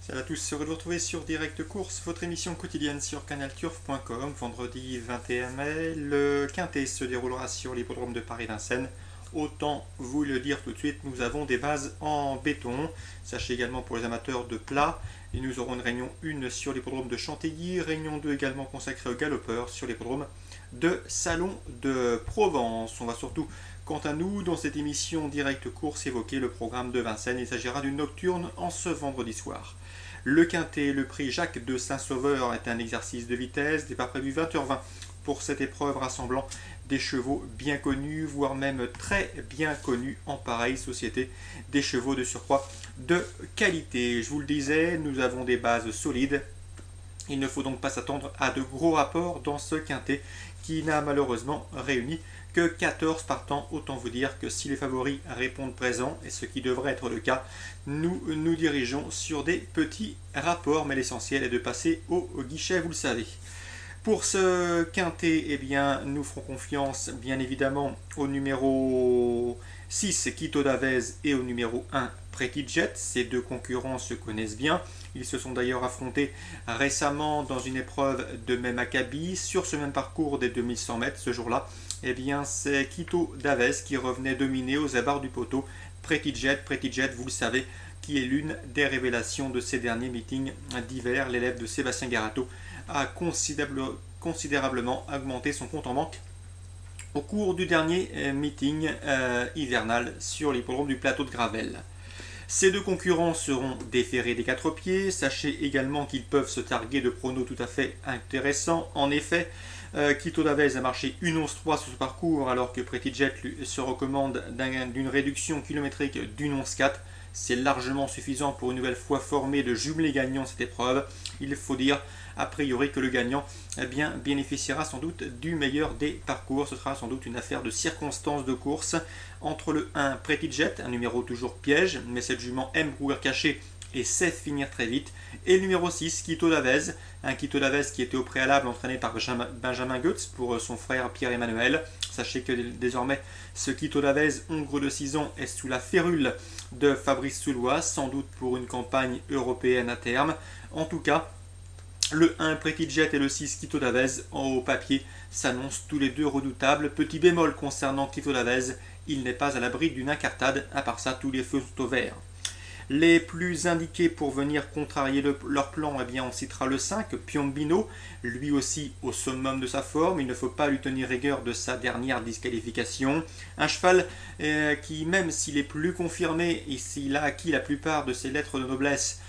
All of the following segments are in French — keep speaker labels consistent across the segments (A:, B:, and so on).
A: Salut à tous, heureux de vous retrouver sur Direct Course, votre émission quotidienne sur canalturf.com. Vendredi 21 mai, le quintet se déroulera sur l'hippodrome de Paris-Vincennes. Autant vous le dire tout de suite, nous avons des bases en béton. Sachez également pour les amateurs de plat, et nous aurons une réunion 1 sur l'hippodrome de Chantilly, réunion 2 également consacrée aux galopeurs sur l'hippodrome de Salon de Provence. On va surtout, quant à nous, dans cette émission Direct Course, évoquer le programme de Vincennes. Il s'agira d'une nocturne en ce vendredi soir. Le quintet, le prix Jacques de Saint-Sauveur est un exercice de vitesse, départ prévu 20h20 pour cette épreuve rassemblant des chevaux bien connus, voire même très bien connus en pareille société, des chevaux de surcroît de qualité. Je vous le disais, nous avons des bases solides. Il ne faut donc pas s'attendre à de gros rapports dans ce quintet qui n'a malheureusement réuni que 14 partants. Autant vous dire que si les favoris répondent présents, et ce qui devrait être le cas, nous nous dirigeons sur des petits rapports, mais l'essentiel est de passer au guichet, vous le savez. Pour ce quintet, eh bien, nous ferons confiance bien évidemment au numéro 6, Quito d'Avez, et au numéro 1, Pretty Jet. Ces deux concurrents se connaissent bien. Ils se sont d'ailleurs affrontés récemment dans une épreuve de même acabit. Sur ce même parcours des 2100 mètres, ce jour-là, eh bien, c'est Quito d'Avez qui revenait dominer aux abords du poteau Pretty Jet, vous le savez, qui est l'une des révélations de ces derniers meetings d'hiver. L'élève de Sébastien Garato a considérablement augmenté son compte en banque au cours du dernier meeting hivernal sur l'hippodrome du plateau de Gravel. Ces deux concurrents seront déférés des 4 pieds. Sachez également qu'ils peuvent se targuer de pronos tout à fait intéressants. En effet, Quito d'Avez a marché 1,11,3 sur ce parcours, alors que Pretty Jet se recommande d'une réduction kilométrique d'1,11,4. C'est largement suffisant pour une nouvelle fois formée de jumelé gagnant cette épreuve. Il faut dire a priori que le gagnant bénéficiera sans doute du meilleur des parcours. Ce sera sans doute une affaire de circonstances de course entre le 1 Pretty Jet, un numéro toujours piège, mais cette jument aime courir caché et sait finir très vite, et le numéro 6, Quito d'Avez, un Quito d'Avez qui était au préalable entraîné par Benjamin Goetz pour son frère Pierre-Emmanuel. Sachez que désormais, ce Quito d'Avez, hongre de 6 ans, est sous la férule de Fabrice Soulois, sans doute pour une campagne européenne à terme. En tout cas, le 1 Pretty Jet et le 6 Quito d'Avez, au papier, s'annoncent tous les deux redoutables. Petit bémol concernant Quito d'Avez, il n'est pas à l'abri d'une incartade. À part ça, tous les feux sont au vert. Les plus indiqués pour venir contrarier leur plan, eh bien, on citera le 5, Piombino, lui aussi au summum de sa forme. Il ne faut pas lui tenir rigueur de sa dernière disqualification. Un cheval qui, même s'il est plus confirmé et s'il a acquis la plupart de ses lettres de noblesse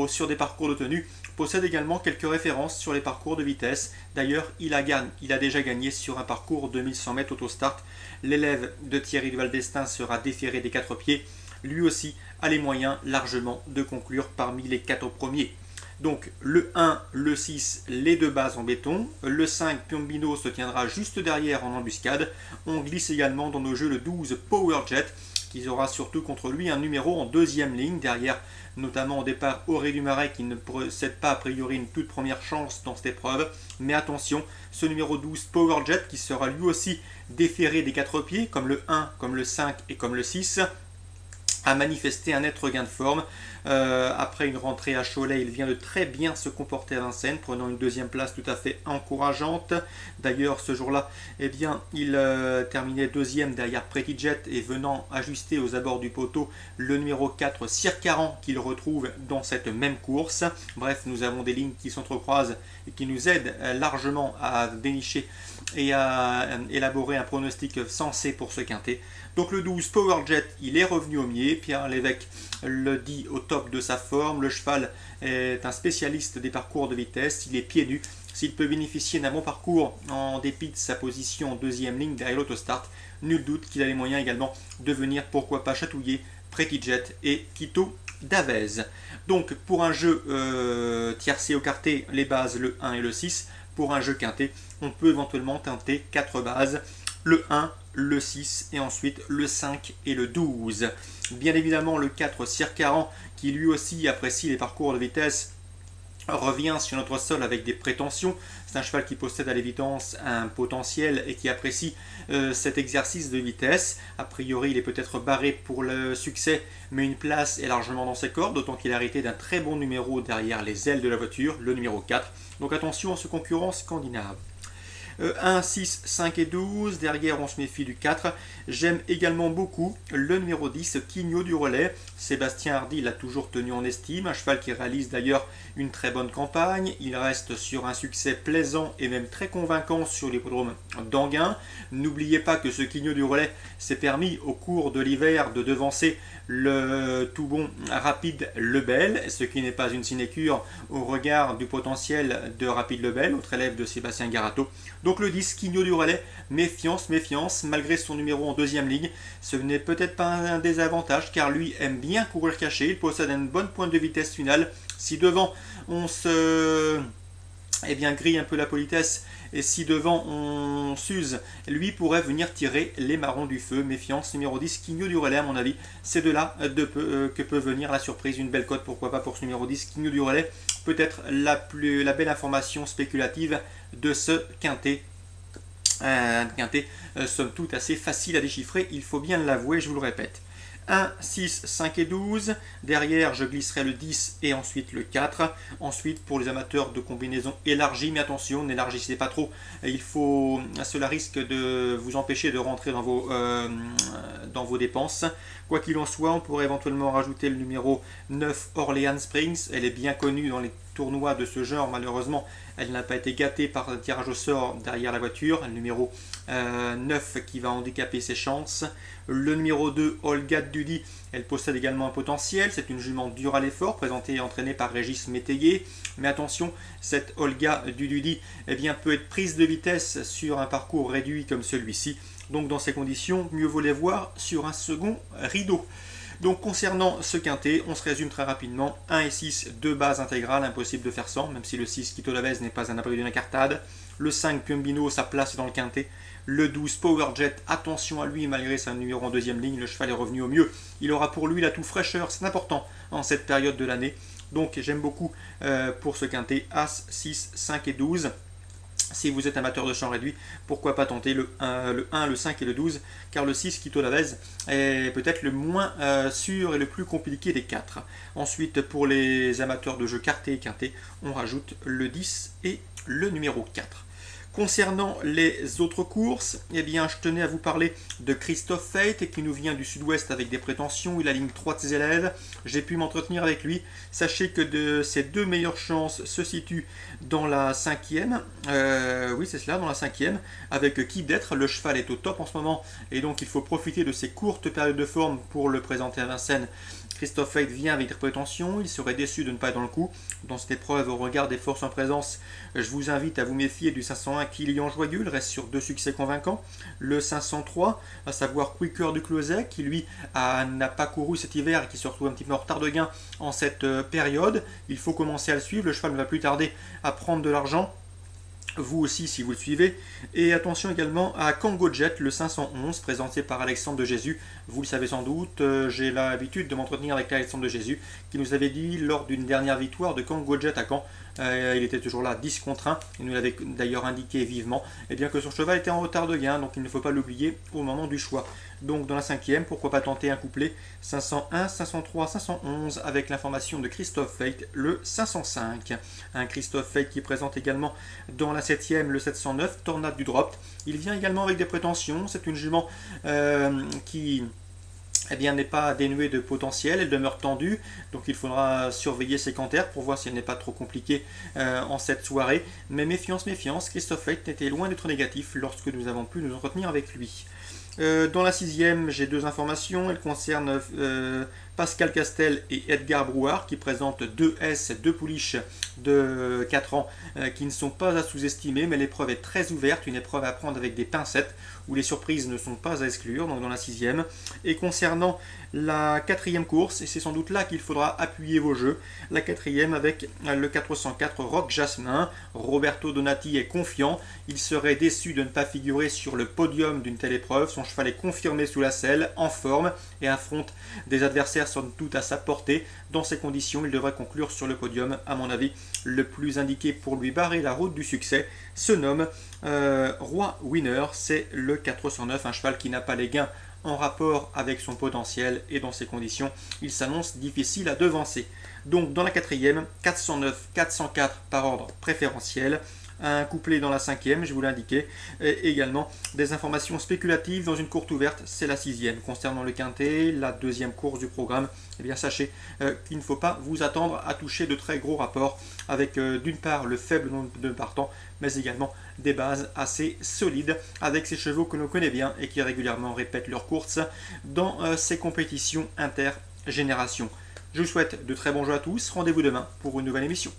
A: sur des parcours de tenue, possède également quelques références sur les parcours de vitesse. D'ailleurs, il a déjà gagné sur un parcours de 1100 mètres autostart. L'élève de Thierry Duval d'Estaing sera déféré des 4 pieds. Lui aussi a les moyens largement de conclure parmi les 4 premiers. Donc le 1, le 6, les deux bases en béton. Le 5, Piombino, se tiendra juste derrière en embuscade. On glisse également dans nos jeux le 12, Power Jet, qui aura surtout contre lui un numéro en deuxième ligne, derrière notamment au départ Auré du Marais, qui ne possède pas a priori une toute première chance dans cette épreuve. Mais attention, ce numéro 12, Power Jet, qui sera lui aussi déféré des 4 pieds, comme le 1, comme le 5 et comme le 6, a manifesté un net regain de forme. Après une rentrée à Cholet, il vient de très bien se comporter à Vincennes, prenant une deuxième place tout à fait encourageante. D'ailleurs, ce jour-là, eh bien, il terminait deuxième derrière Pretty Jet et venant ajuster aux abords du poteau le numéro 4, Circaran, qu'il retrouve dans cette même course. Bref, nous avons des lignes qui s'entrecroisent et qui nous aident largement à dénicher et à élaborer un pronostic sensé pour ce quintet. Donc le 12, Power Jet, il est revenu au mier. Pierre Lévesque le dit au top de sa forme. Le cheval est un spécialiste des parcours de vitesse. Il est pieds nus. S'il peut bénéficier d'un bon parcours en dépit de sa position en deuxième ligne derrière l'autostart, nul doute qu'il a les moyens également de venir, pourquoi pas, chatouiller Pretty Jet et Quito d'Avez. Donc pour un jeu tiercé au quartet, les bases le 1 et le 6. Pour un jeu quintet, on peut éventuellement tenter 4 bases, le 1, le 6 et ensuite le 5 et le 12. Bien évidemment le 4, Circaran, qui lui aussi apprécie les parcours de vitesse, revient sur notre sol avec des prétentions. C'est un cheval qui possède à l'évidence un potentiel et qui apprécie cet exercice de vitesse. A priori, il est peut-être barré pour le succès, mais une place est largement dans ses cordes, d'autant qu'il a hérité d'un très bon numéro derrière les ailes de la voiture, le numéro 4. Donc attention à ce concurrent scandinave. 1, 6, 5 et 12. Derrière, on se méfie du 4. J'aime également beaucoup le numéro 10, Quigno du Relais. Sébastien Hardy l'a toujours tenu en estime. Un cheval qui réalise d'ailleurs une très bonne campagne. Il reste sur un succès plaisant et même très convaincant sur l'hippodrome d'Anguin. N'oubliez pas que ce Quigno du Relais s'est permis au cours de l'hiver de devancer le tout bon Rapide Lebel, ce qui n'est pas une sinécure au regard du potentiel de Rapide Lebel, autre élève de Sébastien Garato. Donc le 10, Quigno du Relais, méfiance, méfiance, malgré son numéro en deuxième ligne, ce n'est peut-être pas un désavantage car lui aime bien courir caché, il possède une bonne pointe de vitesse finale. Si devant on se grille un peu la politesse, et si devant on s'use, lui pourrait venir tirer les marrons du feu. Méfiance, numéro 10, Quigno du Relais, à mon avis. C'est de là que peut venir la surprise, une belle cote, pourquoi pas pour ce numéro 10, Quigno du Relais. Peut-être la belle information spéculative de ce quintet. Un quintet, somme toute, assez facile à déchiffrer, il faut bien l'avouer, je vous le répète. 1, 6, 5 et 12. Derrière, je glisserai le 10 et ensuite le 4. Ensuite, pour les amateurs de combinaisons élargies, mais attention, n'élargissez pas trop. Cela risque de vous empêcher de rentrer dans vos dépenses. Quoi qu'il en soit, on pourrait éventuellement rajouter le numéro 9, Orleans Springs. Elle est bien connue dans les tournois de ce genre. Malheureusement, elle n'a pas été gâtée par un tirage au sort derrière la voiture. Le numéro 9 qui va handicaper ses chances. Le numéro 2, Olga Dudy, elle possède également un potentiel. C'est une jument dure à l'effort, présentée et entraînée par Régis Métayer. Mais attention, cette Olga Dudy peut être prise de vitesse sur un parcours réduit comme celui-ci. Donc dans ces conditions, mieux vaut les voir sur un second rideau. Donc concernant ce quintet, on se résume très rapidement. 1 et 6, 2 bases intégrales, impossible de faire sans, même si le 6, Quito Lavez, n'est pas un abri d'une incartade. Le 5, Piombino, sa place dans le quintet. Le 12, Powerjet, attention à lui, malgré sa numéro en deuxième ligne, le cheval est revenu au mieux. Il aura pour lui la toute fraîcheur, c'est important en cette période de l'année. Donc j'aime beaucoup pour ce quintet, As, 6, 5 et 12. Si vous êtes amateur de champ réduit, pourquoi pas tenter le 1, le 5 et le 12, car le 6, Quito Lavez, est peut-être le moins sûr et le plus compliqué des 4. Ensuite, pour les amateurs de jeux carté et quinté, on rajoute le 10 et le numéro 4. Concernant les autres courses, je tenais à vous parler de Christophe Fate qui nous vient du sud-ouest avec des prétentions. Il aligne 3 de ses élèves. J'ai pu m'entretenir avec lui. Sachez que ses deux meilleures chances se situent dans la 5e. Oui, c'est cela, dans la 5e. Avec qui d'être. Le cheval est au top en ce moment. Et donc, il faut profiter de ces courtes périodes de forme pour le présenter à Vincennes. Christophe Fate vient avec des prétentions, il serait déçu de ne pas être dans le coup. Dans cette épreuve, au regard des forces en présence, je vous invite à vous méfier du 501 Kilian Joyeux, il reste sur 2 succès convaincants. Le 503, à savoir Quicker du Closet, qui lui n'a pas couru cet hiver et qui se retrouve un petit peu en retard de gain en cette période. Il faut commencer à le suivre, le cheval ne va plus tarder à prendre de l'argent. Vous aussi si vous le suivez. Et attention également à Kango Jet, le 511, présenté par Alexandre de Jésus. Vous le savez sans doute, j'ai l'habitude de m'entretenir avec Alexandre de Jésus, qui nous avait dit lors d'une dernière victoire de Kango Jet à Caen, il était toujours là 10 contre 1, il nous l'avait d'ailleurs indiqué vivement, et bien que son cheval était en retard de gain, donc il ne faut pas l'oublier au moment du choix. Donc dans la 5e, pourquoi pas tenter un couplet 501, 503, 511 avec l'information de Christophe Fate, le 505. Un Christophe Fate qui présente également dans la 7e le 709, Tornade du Drop. Il vient également avec des prétentions, c'est une jument qui n'est pas dénuée de potentiel, elle demeure tendue, donc il faudra surveiller ses canters pour voir si elle n'est pas trop compliquée en cette soirée. Mais méfiance, méfiance, Christophe Fate était loin d'être négatif lorsque nous avons pu nous entretenir avec lui. Dans la 6e, j'ai 2 informations. Elles concernent Pascal Castel et Edgar Brouard qui présentent 2 S, 2 pouliches de 4 ans qui ne sont pas à sous-estimer, mais l'épreuve est très ouverte, une épreuve à prendre avec des pincettes où les surprises ne sont pas à exclure, donc dans la 6e. Et concernant la 4e course, et c'est sans doute là qu'il faudra appuyer vos jeux, la 4e avec le 404 Rock Jasmin. Roberto Donati est confiant, il serait déçu de ne pas figurer sur le podium d'une telle épreuve. Son cheval est confirmé sous la selle, en forme, et affronte des adversaires l'adversaire somme toute à sa portée. Dans ces conditions, il devrait conclure sur le podium. À mon avis, le plus indiqué pour lui barrer la route du succès se nomme Roi Winner. C'est le 409, un cheval qui n'a pas les gains en rapport avec son potentiel et dans ces conditions, il s'annonce difficile à devancer. Donc dans la quatrième, 409, 404 par ordre préférentiel. Un couplet dans la cinquième, je vous l'ai indiqué, et également des informations spéculatives dans une courte ouverte, c'est la sixième. Concernant le quintet, la deuxième course du programme, eh bien sachez qu'il ne faut pas vous attendre à toucher de très gros rapports avec d'une part le faible nombre de partants, mais également des bases assez solides avec ces chevaux que l'on connaît bien et qui régulièrement répètent leurs courses dans ces compétitions intergénérations. Je vous souhaite de très bons jeux à tous, rendez-vous demain pour une nouvelle émission.